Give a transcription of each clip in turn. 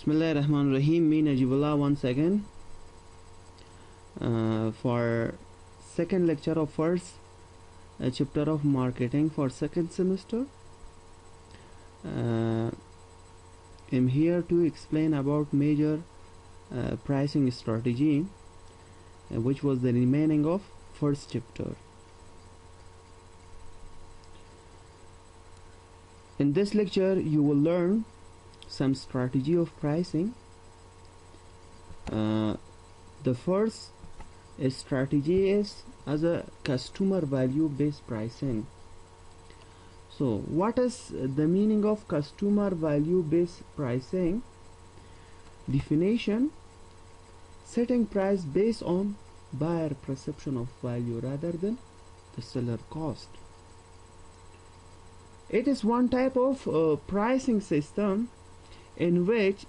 Bismillahirrahmanirrahim. Me Najibullah once again for second lecture of first chapter of marketing for second semester. I'm here to explain about major pricing strategy, which was the remaining of first chapter. In this lecture you will learn some strategy of pricing. The first strategy is as a customer value based pricing. So what is the meaning of customer value based pricing? Definition: setting price based on buyer perception of value rather than the seller cost. It is one type of pricing system in which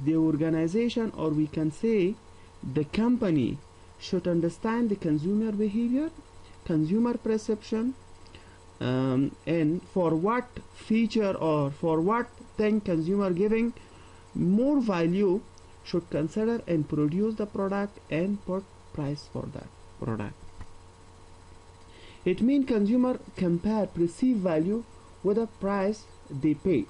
the organization, or we can say the company, should understand the consumer behavior, consumer perception, and for what feature or for what thing consumer giving more value should consider and produce the product and put price for that product. It means consumer compare perceived value with the price they pay.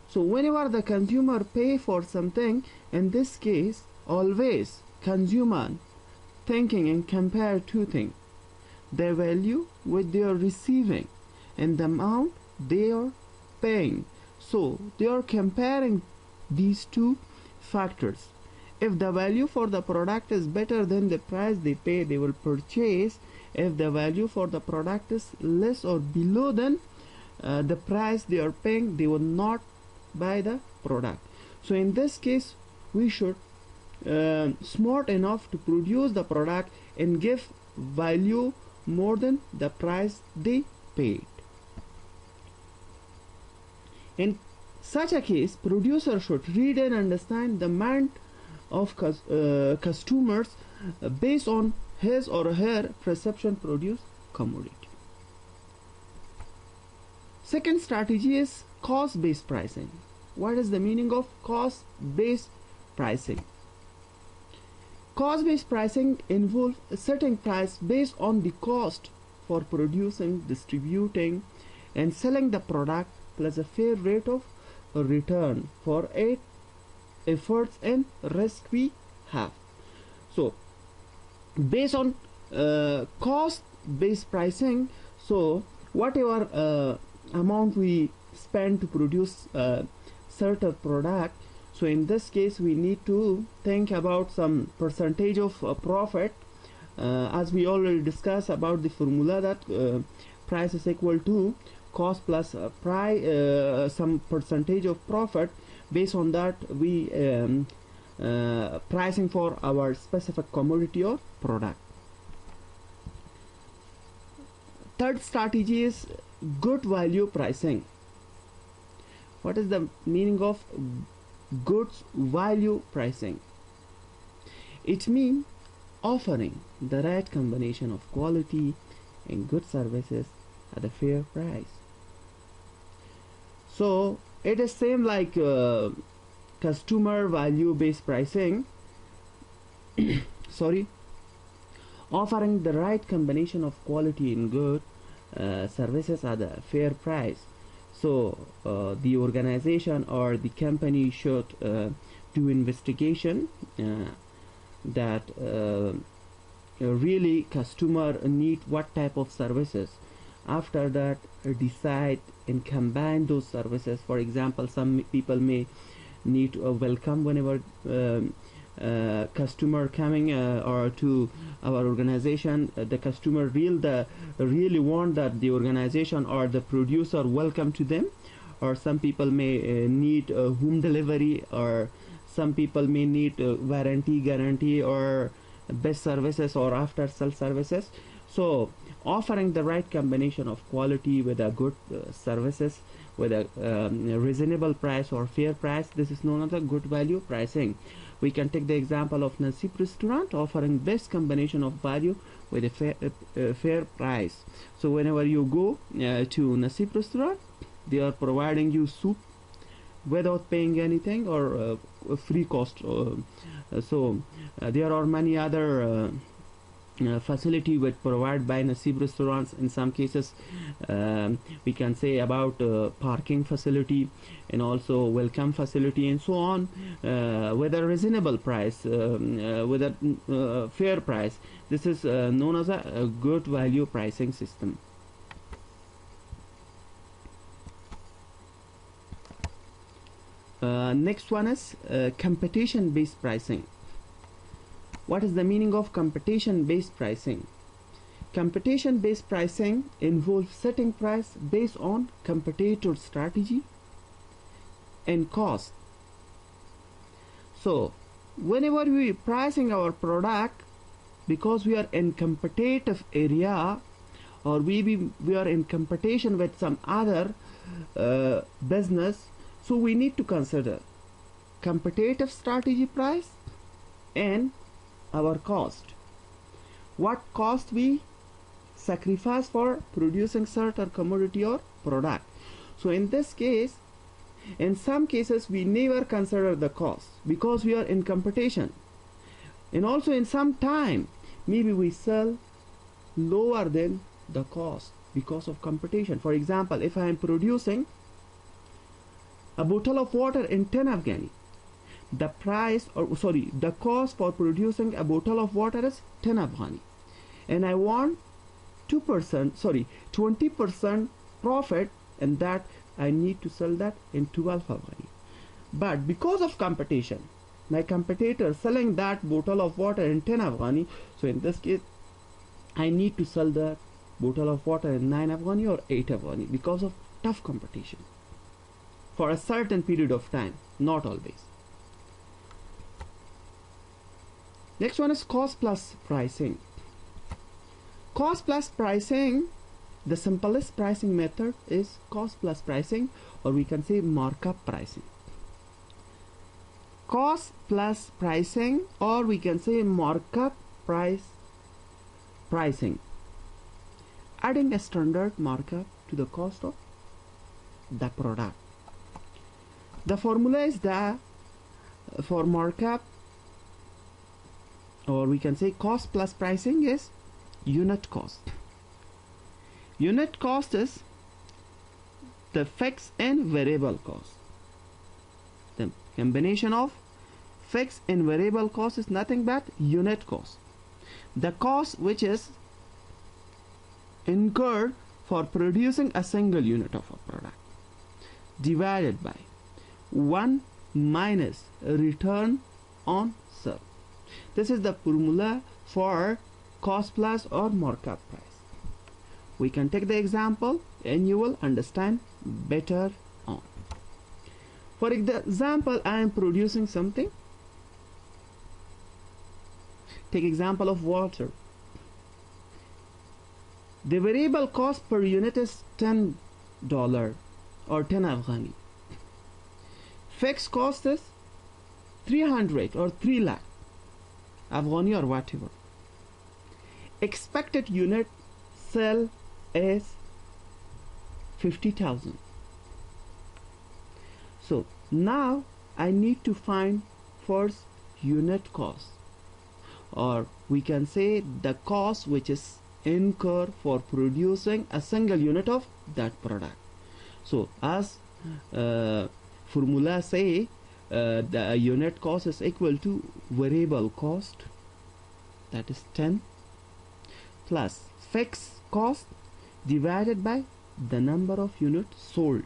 So whenever the consumer pay for something, in this case always consumer thinking and compare two things: their value with their receiving and the amount they are paying. So they are comparing these two factors. If the value for the product is better than the price they pay, they will purchase. If the value for the product is less or below than the price they are paying, they will not buy the product. So in this case we should smart enough to produce the product and give value more than the price they paid. In such a case, producer should read and understand the demand of customers based on his or her perception produce commodity. Second strategy is cost-based pricing. What is the meaning of cost-based pricing? Cost-based pricing involves setting price based on the cost for producing, distributing, and selling the product plus a fair rate of return for it efforts and risk we have. So based on cost-based pricing, so whatever amount we spend to produce certain product, so in this case we need to think about some percentage of profit, as we already discussed about the formula that price is equal to cost plus some percentage of profit. Based on that we pricing for our specific commodity or product. Third strategy is good value pricing. What is the meaning of goods value pricing? It means offering the right combination of quality and good services at a fair price. So it is same like customer value based pricing offering the right combination of quality and good services at a fair price. So the organization or the company should do investigation that really customer need what type of services. After that decide and combine those services. For example, some people may need a welcome whenever customer coming or to our organization. The customer really want that the organization or the producer welcome to them. Or some people may need home delivery, or some people may need warranty guarantee or best services or after sale services. So offering the right combination of quality with a good services with a reasonable price or fair price, this is known as a good value pricing. We can take the example of Nasib restaurant offering best combination of value with a fair price. So whenever you go to Nasib restaurant, they are providing you soup, without paying anything, or free cost. There are many other facility which provided by Nasib restaurants. In some cases we can say about parking facility, and also welcome facility, and so on, with a reasonable price, with a fair price. This is known as a good value pricing system. Next one is competition based pricing. What is the meaning of competition based pricing? Competition based pricing involves setting price based on competitor strategy and cost. So whenever we are pricing our product, because we are in competitive area, or we are in competition with some other business, so we need to consider competitive strategy price and our cost. What cost we sacrifice for producing certain commodity or product. So in this case, in some cases we never consider the cost because we are in competition, and also in some time maybe we sell lower than the cost because of competition. For example, if I am producing a bottle of water in 10 Afghani, the cost for producing a bottle of water is 10 Afghani, and I want 20% profit, and that I need to sell that in 12 Afghani. But because of competition, my competitor selling that bottle of water in 10 Afghani, so in this case I need to sell that bottle of water in 9 Afghani or 8 Afghani because of tough competition for a certain period of time, not always. Next one is cost plus pricing. Cost plus pricing, the simplest pricing method is cost plus pricing, or we can say markup pricing. Cost plus pricing, or we can say markup pricing, adding a standard markup to the cost of the product. The formula is that for markup, or we can say cost plus pricing, is unit cost. Unit cost is the fixed and variable cost. The combination of fixed and variable cost is nothing but unit cost. The cost which is incurred for producing a single unit of a product, divided by 1 minus return on sale. This is the formula for cost plus or markup price. We can take the example and you will understand better on. For example, I am producing something. Take example of water. The variable cost per unit is $10 or 10 Afghani. Fixed cost is 300 or 3 lakh Afghani or whatever. Expected unit sell is 50,000. So now I need to find first unit cost, or we can say the cost which is incurred for producing a single unit of that product. So as formula say, the unit cost is equal to variable cost, that is 10, plus fixed cost divided by the number of units sold.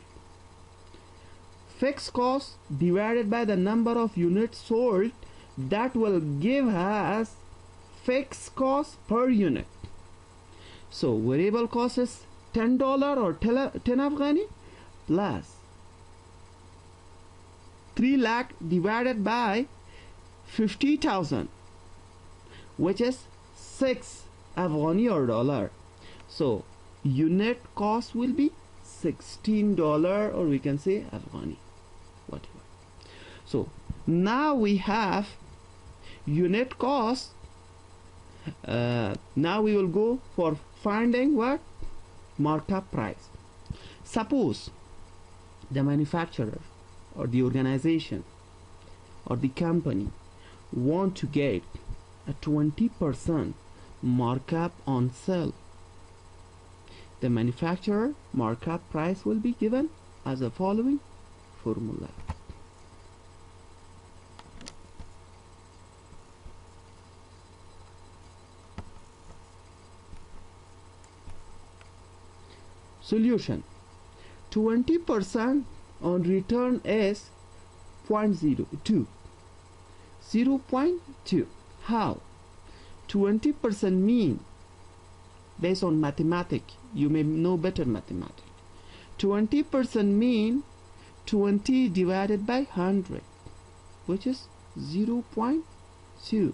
Fixed cost divided by the number of units sold, that will give us fixed cost per unit. So variable cost is $10 or 10 Afghani plus 3 lakh divided by 50,000, which is 6 Afghani or dollar. So unit cost will be $16, or we can say Afghani, whatever. So now we have unit cost. Now we will go for finding what? Markup price. Suppose the manufacturer or the organization or the company want to get a 20% markup on sale, the manufacturer markup price will be given as the following formula. Solution: 20% on return is 0.02. 0.2. How? 20% mean, based on mathematics, you may know better mathematics. 20% mean 20 divided by 100, which is 0.2.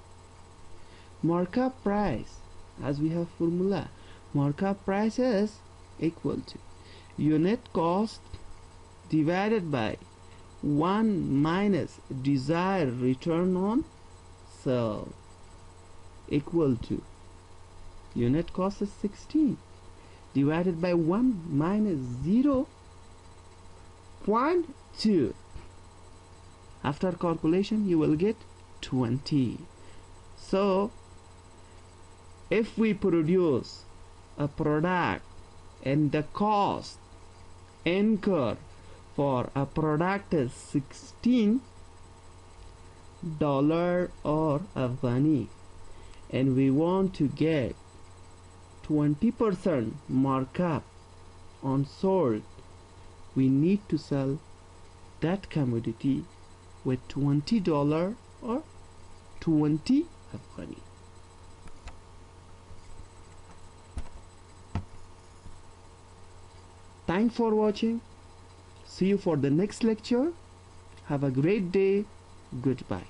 Markup price, as we have formula, markup price is equal to unit cost divided by 1 minus desired return on sale, equal to unit cost is 16 divided by 1 minus 0.2. After calculation you will get 20. So if we produce a product and the cost incurred for a product is $16 or Afghani, and we want to get 20% markup on sold, we need to sell that commodity with $20 or 20 Afghani. Thanks for watching. See you for the next lecture. Have a great day. Goodbye.